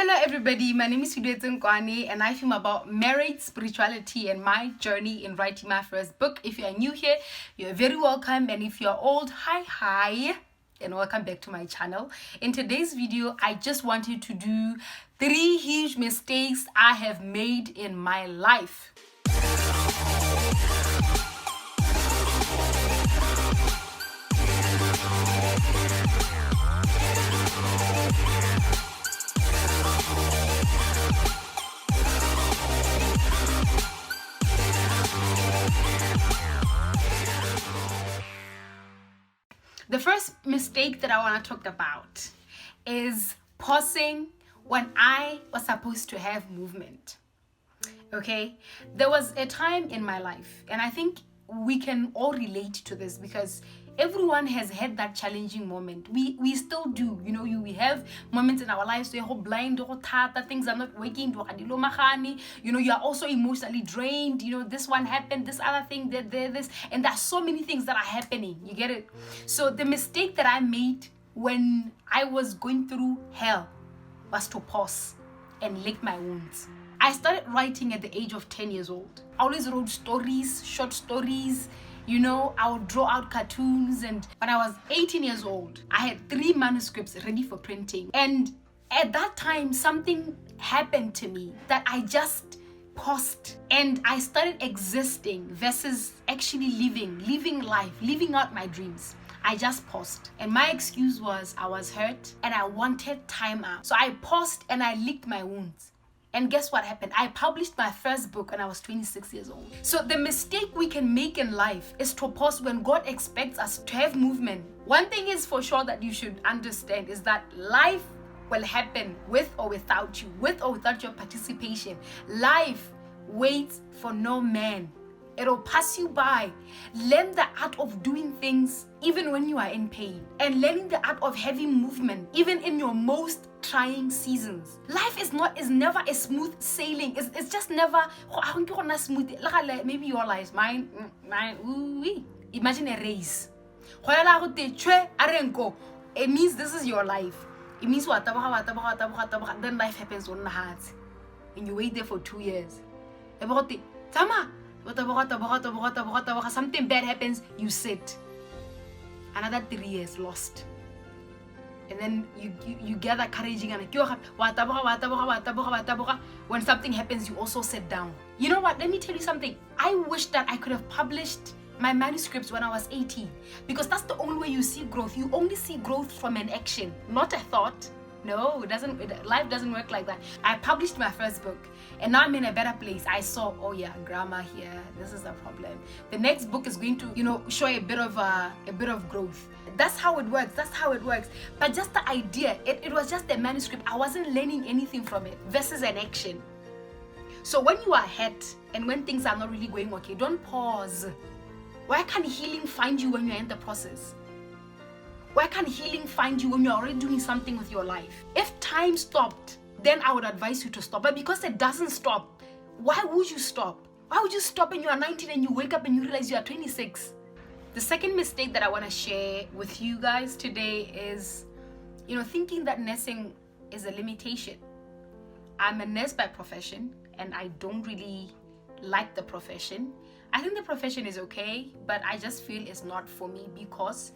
Hello everybody, my name is Kwani and I film about marriage, spirituality and my journey in writing my first book. If you are new here, you're very welcome, and if you're old, hi and welcome back to my channel. In today's video, I just wanted to do 3 huge mistakes I have made in my life. The first mistake that I want to talk about is pausing when I was supposed to have movement. Okay, there was a time in my life, and I think we can all relate to this because everyone has had that challenging moment. We still do, we have moments in our lives where we're blind, things are not working, you are also emotionally drained, this one happened, this other thing, this, and there's so many things that are happening, you get it? So the mistake that I made when I was going through hell was to pause and lick my wounds. I started writing at the age of 10 years old. I always wrote stories, short stories, I would draw out cartoons. And when I was 18 years old, I had 3 manuscripts ready for printing. And at that time, something happened to me that I just paused. And I started existing versus actually living life, living out my dreams. I just paused. And my excuse was I was hurt and I wanted time out. So I paused and I licked my wounds. And guess what happened? I published my first book when I was 26 years old. So the mistake we can make in life is to pause when God expects us to have movement. One thing is for sure that you should understand is that life will happen with or without you, with or without your participation. Life waits for no man. It'll pass you by. Learn the art of doing things even when you are in pain, and learning the art of having movement even in your most trying seasons. Life is never a smooth sailing. It's just never smooth. Maybe your life, mine. Imagine a race. It means this is your life. It means then life happens on the heart, and you wait there for 2 years. Something bad happens, you sit. Another 3 years lost. And then you gather courage again. When something happens, you also sit down. You know what? Let me tell you something. I wish that I could have published my manuscripts when I was 18, because that's the only way you see growth. You only see growth from an action, not a thought. No, life doesn't work like that. I published my first book and now I'm in a better place. I saw, oh yeah, grammar here, this is a problem. The next book is going to, show a bit of growth. That's how it works. But just the idea, it was just a manuscript. I wasn't learning anything from it versus an action. So when you are hurt and when things are not really going okay, don't pause. Why can't healing find you when you're in the process? Why can't healing find you when you're already doing something with your life? If time stopped, then I would advise you to stop. But because it doesn't stop, why would you stop? Why would you stop when you are 19 and you wake up and you realize you are 26? The second mistake that I want to share with you guys today is, thinking that nursing is a limitation. I'm a nurse by profession and I don't really like the profession. I think the profession is okay, but I just feel it's not for me because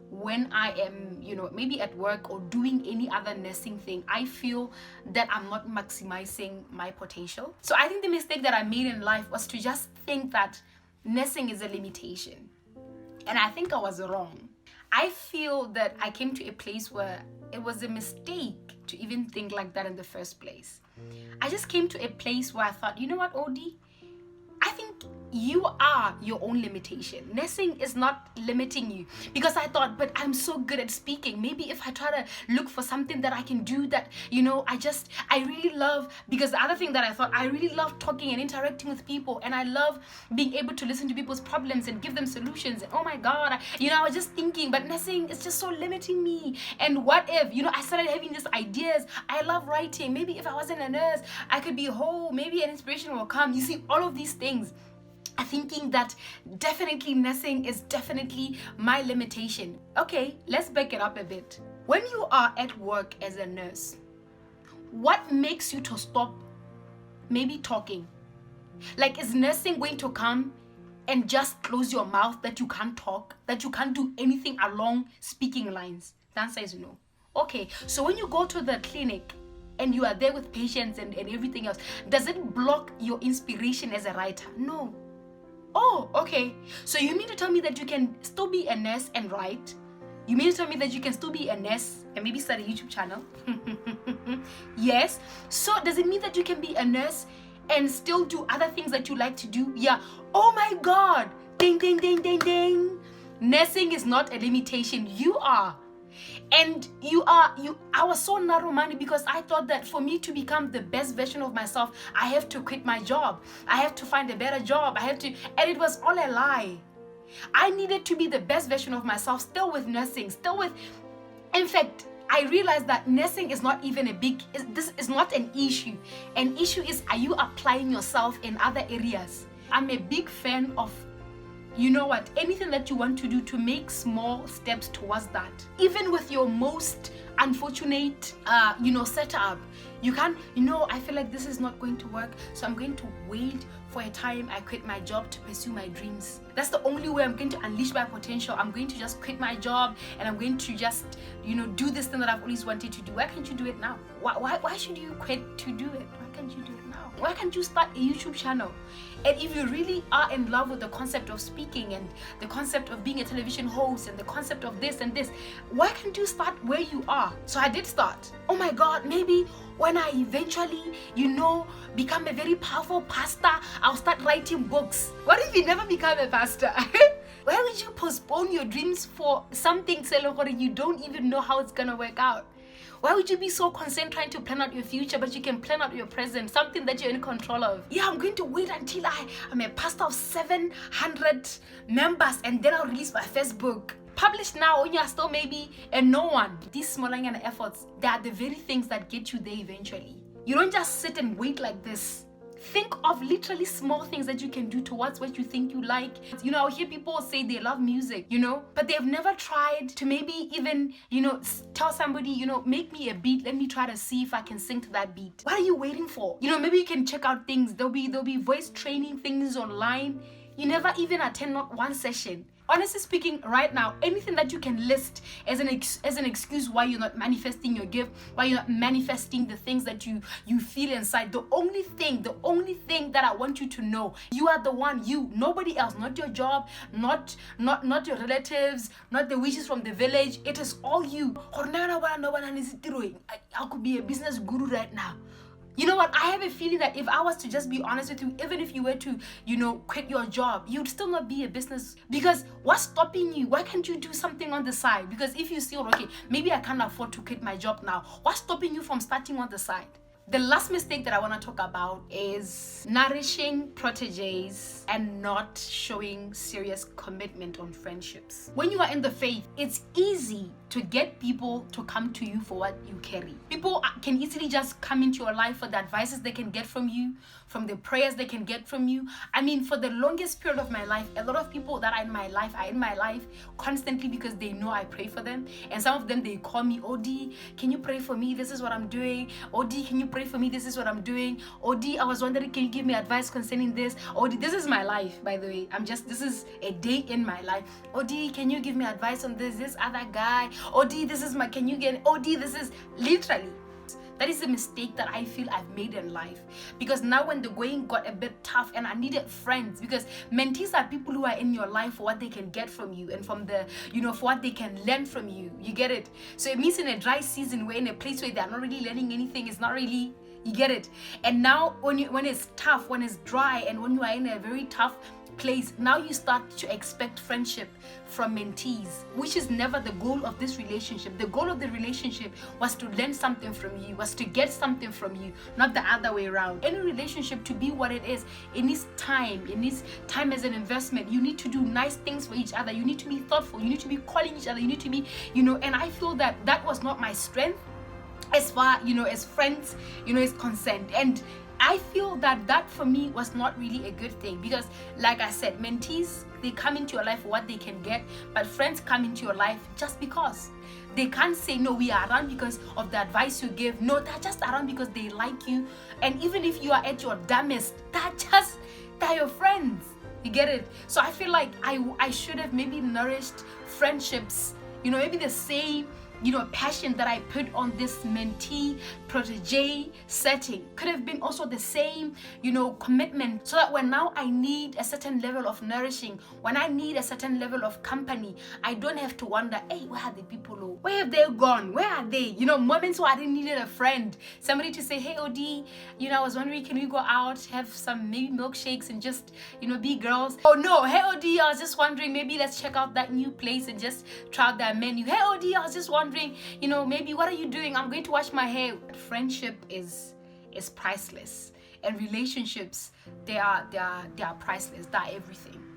when I am, maybe at work or doing any other nursing thing, I feel that I'm not maximizing my potential. So I think the mistake that I made in life was to just think that nursing is a limitation. And I think I was wrong. I feel that I came to a place where it was a mistake to even think like that in the first place. I just came to a place where I thought, you know what, Odie? I think you are your own limitation. Nursing is not limiting you, because I thought, but I'm so good at speaking. Maybe if I try to look for something that I can do that, I really love, because the other thing that I thought, I really love talking and interacting with people, and I love being able to listen to people's problems and give them solutions. And oh my God, I was just thinking, but nursing is just so limiting me. And what if, I started having these ideas. I love writing. Maybe if I wasn't a nurse, I could be whole. Maybe an inspiration will come. You see, all of these things. Thinking that definitely nursing is definitely my limitation. Okay, let's back it up a bit. When you are at work as a nurse, what makes you to stop maybe talking? Like, is nursing going to come and just close your mouth that you can't talk, that you can't do anything along speaking lines? The answer is no. Okay, so when you go to the clinic and you are there with patients and everything else, does it block your inspiration as a writer? No. Oh, okay. So you mean to tell me that you can still be a nurse and write? You mean to tell me that you can still be a nurse and maybe start a YouTube channel? Yes. So does it mean that you can be a nurse and still do other things that you like to do? Yeah. Oh my God. Ding, ding, ding, ding, ding. Nursing is not a limitation. You are. And I was so narrow-minded because I thought that for me to become the best version of myself, I have to quit my job. I have to find a better job. And it was all a lie. I needed to be the best version of myself, still with nursing, in fact, I realized that nursing is not even this is not an issue. An issue is, are you applying yourself in other areas? I'm a big fan of, you know what, anything that you want to do, to make small steps towards that. Even with your most unfortunate, setup, you can't, I feel like this is not going to work, so I'm going to wait for a time I quit my job to pursue my dreams. That's the only way I'm going to unleash my potential. I'm going to just quit my job and I'm going to just, do this thing that I've always wanted to do. Why can't you do it now? Why should you quit to do it? Why can't you do it now? Why can't you start a YouTube channel? And if you really are in love with the concept of speaking and the concept of being a television host and the concept of this and this, why can't you start where you are? So I did start. Oh my God, maybe when I eventually, become a very powerful pastor, I'll start writing books. What if you never become a pastor? Why would you postpone your dreams for something, Selokore, you don't even know how it's gonna work out? Why would you be so concerned trying to plan out your future, but you can plan out your present, something that you're in control of? Yeah, I'm going to wait until I'm a pastor of 700 members and then I'll release my first book. Published now when you are still maybe a no one. These small efforts, they are the very things that get you there eventually. You don't just sit and wait like this. Think of literally small things that you can do towards what you think you like. I hear people say they love music, but they've never tried to maybe even, tell somebody, make me a beat. Let me try to see if I can sing to that beat. What are you waiting for? Maybe you can check out things. There'll be voice training things online. You never even attend not one session. Honestly speaking, right now, anything that you can list as an excuse why you're not manifesting your gift, why you're not manifesting the things that you feel inside, the only thing that I want you to know, you are the one, nobody else, not your job, not your relatives, not the wishes from the village. It is all you. I could be a business guru right now. You know what? I have a feeling that if I was to just be honest with you, even if you were to, quit your job, you'd still not be a business. Because what's stopping you? Why can't you do something on the side? Because if you see, okay, maybe I can't afford to quit my job now, what's stopping you from starting on the side? The last mistake that I want to talk about is nourishing proteges and not showing serious commitment on friendships. When you are in the faith, it's easy to get people to come to you for what you carry. People can easily just come into your life for the advices they can get from you, from the prayers they can get from you. I mean, for the longest period of my life, a lot of people that are in my life constantly because they know I pray for them. And some of them, they call me, OD, can you pray for me? This is what I'm doing. OD, can you pray for me? This is what I'm doing. OD, I was wondering, can you give me advice concerning this? OD, this is my life, by the way. This is a day in my life. OD, can you give me advice on this other guy? OD, this is can you get, OD, this is literally. That is a mistake that I feel I've made in life. Because now when the going got a bit tough and I needed friends, because mentees are people who are in your life for what they can get from you and from the, for what they can learn from you. You get it? So it means in a dry season, we're in a place where they're not really learning anything. It's not really, you get it? And now when it's tough, when it's dry, and when you are in a very tough place, now you start to expect friendship from mentees, which is never the goal of this relationship. The goal of the relationship was to learn something from you, was to get something from you, not the other way around. Any relationship, to be what it is, it needs time. It needs time as an investment. You need to do nice things for each other. You need to be thoughtful. You need to be calling each other. You need to be, and I feel that was not my strength as far, as friends, is concerned. And I feel that for me was not really a good thing, because like I said, mentees, they come into your life for what they can get, but friends come into your life just because. They can't say, no, we are around because of the advice you give. No, they're just around because they like you. And even if you are at your dumbest, they're your friends. You get it? So I feel like I should have maybe nourished friendships, maybe the same, passion that I put on this mentee protege setting could have been also the same, commitment, so that when now I need a certain level of nourishing, when I need a certain level of company, I don't have to wonder, hey, where are the people? Oh, where have they gone? Where are they? Moments where I didn't need a friend, somebody to say, hey, OD, I was wondering, can we go out, have some maybe milkshakes and just, be girls? Oh no, hey, OD, I was just wondering, maybe let's check out that new place and just try out that menu. Hey, OD, I was just wondering, maybe what are you doing? I'm going to wash my hair. Friendship is priceless, and relationships, they are priceless. They are everything.